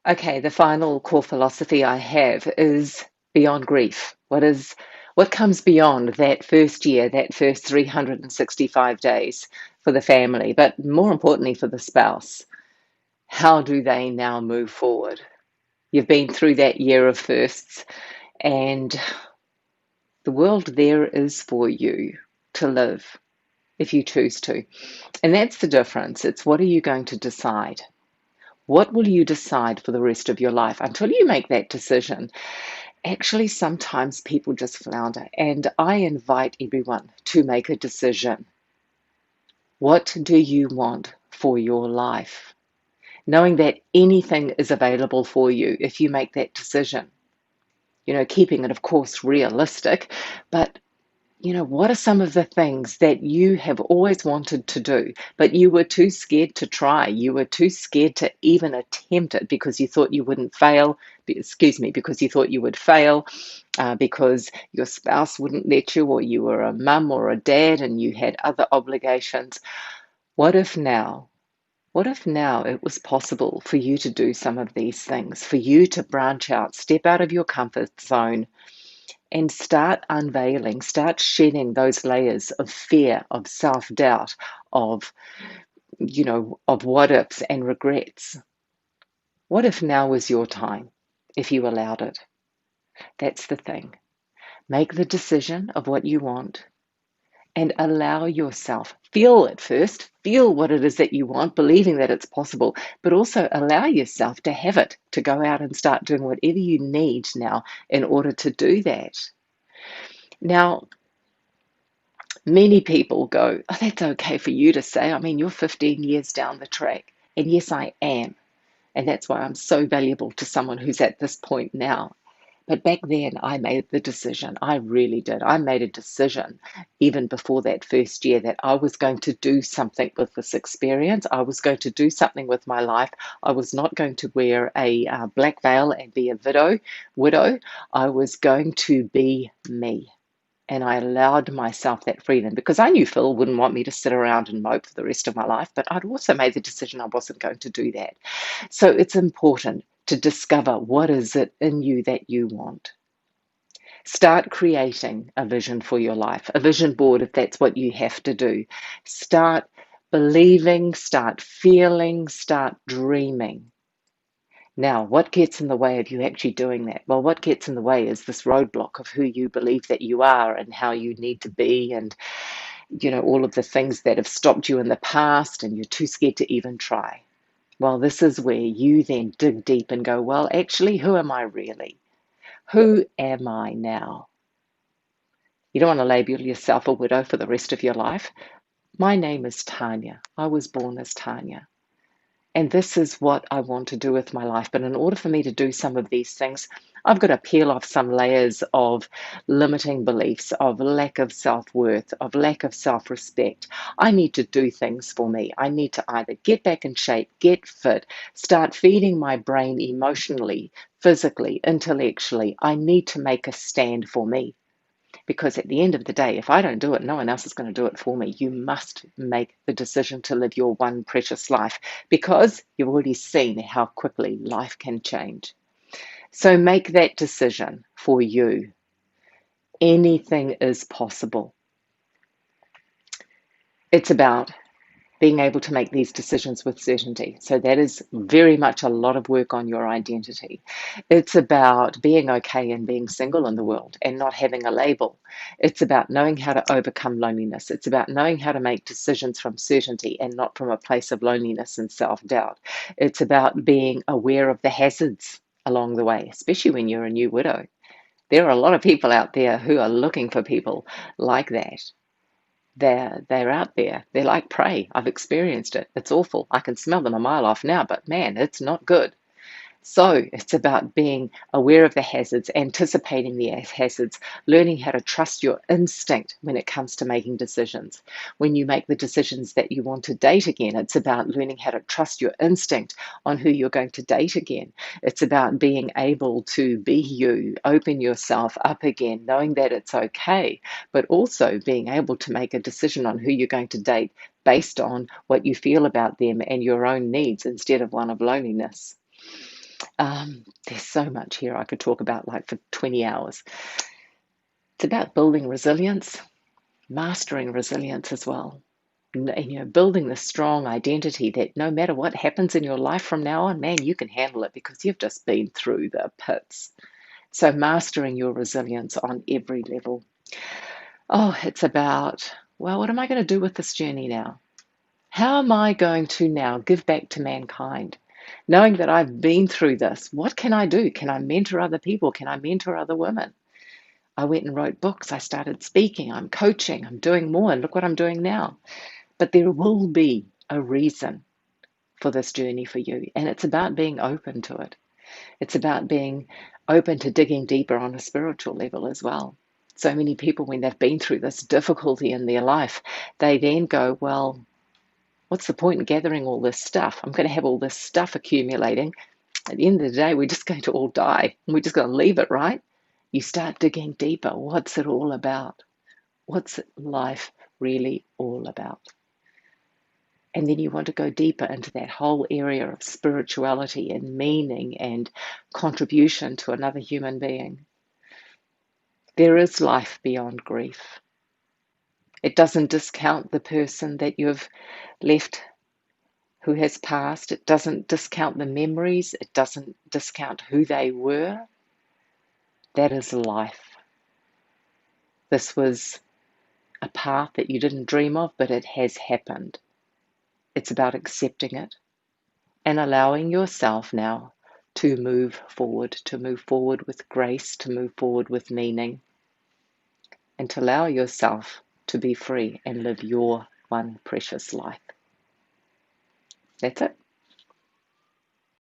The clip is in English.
Okay, the final core philosophy I have is beyond grief. What comes beyond that first year, that first 365 days for the family, but more importantly for the spouse? How do they now move forward? You've been through that year of firsts, and the world there is for you to live if you choose to. And that's the difference. It's what are you going to decide? What will you decide for the rest of your life until you make that decision? Actually, sometimes people just flounder, and I invite everyone to make a decision. What do you want for your life? Knowing that anything is available for you if you make that decision. Keeping it, of course, realistic, but what are some of the things that you have always wanted to do, but you were too scared to try? You were too scared to even attempt it because you thought you wouldn't fail, because you thought you would fail, because your spouse wouldn't let you, or you were a mum or a dad and you had other obligations. What if now? What if now it was possible for you to do some of these things, for you to branch out, step out of your comfort zone, and start unveiling, start shedding those layers of fear, of self-doubt, of, of what ifs and regrets? What if now was your time, if you allowed it? That's the thing. Make the decision of what you want and allow yourself, feel it first, feel what it is that you want, believing that it's possible, but also allow yourself to have it, to go out and start doing whatever you need now in order to do that. Now, many people go, oh, that's okay for you to say. I mean, you're 15 years down the track. And yes, I am. And that's why I'm so valuable to someone who's at this point now. But back then, I made the decision. I really did. I made a decision even before that first year that I was going to do something with this experience. I was going to do something with my life. I was not going to wear a black veil and be a widow. I was going to be me. And I allowed myself that freedom because I knew Phil wouldn't want me to sit around and mope for the rest of my life, but I'd also made the decision I wasn't going to do that. So it's important to discover what is it in you that you want. Start creating a vision for your life, a vision board if that's what you have to do. Start believing, start feeling, start dreaming. Now, what gets in the way of you actually doing that? Well, what gets in the way is this roadblock of who you believe that you are and how you need to be, and all of the things that have stopped you in the past, and you're too scared to even try. Well, this is where you then dig deep and go, well, actually, who am I really? Who am I now? You don't want to label yourself a widow for the rest of your life. My name is Tanya. I was born as Tanya. And this is what I want to do with my life. But in order for me to do some of these things, I've got to peel off some layers of limiting beliefs, of lack of self-worth, of lack of self-respect. I need to do things for me. I need to either get back in shape, get fit, start feeding my brain emotionally, physically, intellectually. I need to make a stand for me. Because at the end of the day, if I don't do it, no one else is going to do it for me. You must make the decision to live your one precious life because you've already seen how quickly life can change. So make that decision for you. Anything is possible. It's about being able to make these decisions with certainty. So that is very much a lot of work on your identity. It's about being okay and being single in the world and not having a label. It's about knowing how to overcome loneliness. It's about knowing how to make decisions from certainty and not from a place of loneliness and self-doubt. It's about being aware of the hazards along the way, especially when you're a new widow. There are a lot of people out there who are looking for people like that. They're out there. They're like prey. I've experienced it. It's awful. I can smell them a mile off now, but man, it's not good. So it's about being aware of the hazards, anticipating the hazards, learning how to trust your instinct when it comes to making decisions. When you make the decisions that you want to date again, it's about learning how to trust your instinct on who you're going to date again. It's about being able to be you, open yourself up again, knowing that it's okay, but also being able to make a decision on who you're going to date based on what you feel about them and your own needs instead of one of loneliness. There's so much here I could talk about like for 20 hours. It's about building resilience, mastering resilience as well. And, building the strong identity that no matter what happens in your life from now on, man, you can handle it because you've just been through the pits. So mastering your resilience on every level. Oh, it's about, well, what am I going to do with this journey now? How am I going to now give back to mankind? Knowing that I've been through this, what can I do? Can I mentor other people? Can I mentor other women? I went and wrote books. I started speaking. I'm coaching. I'm doing more. And look what I'm doing now. But there will be a reason for this journey for you. And it's about being open to it. It's about being open to digging deeper on a spiritual level as well. So many people, when they've been through this difficulty in their life, they then go, well, what's the point in gathering all this stuff? I'm going to have all this stuff accumulating. At the end of the day, we're just going to all die. And we're just going to leave it, right? You start digging deeper. What's it all about? What's life really all about? And then you want to go deeper into that whole area of spirituality and meaning and contribution to another human being. There is life beyond grief. It doesn't discount the person that you've left who has passed. It doesn't discount the memories. It doesn't discount who they were. That is life. This was a path that you didn't dream of, but it has happened. It's about accepting it and allowing yourself now to move forward with grace, to move forward with meaning, and to allow yourself to be free and live your one precious life. That's it.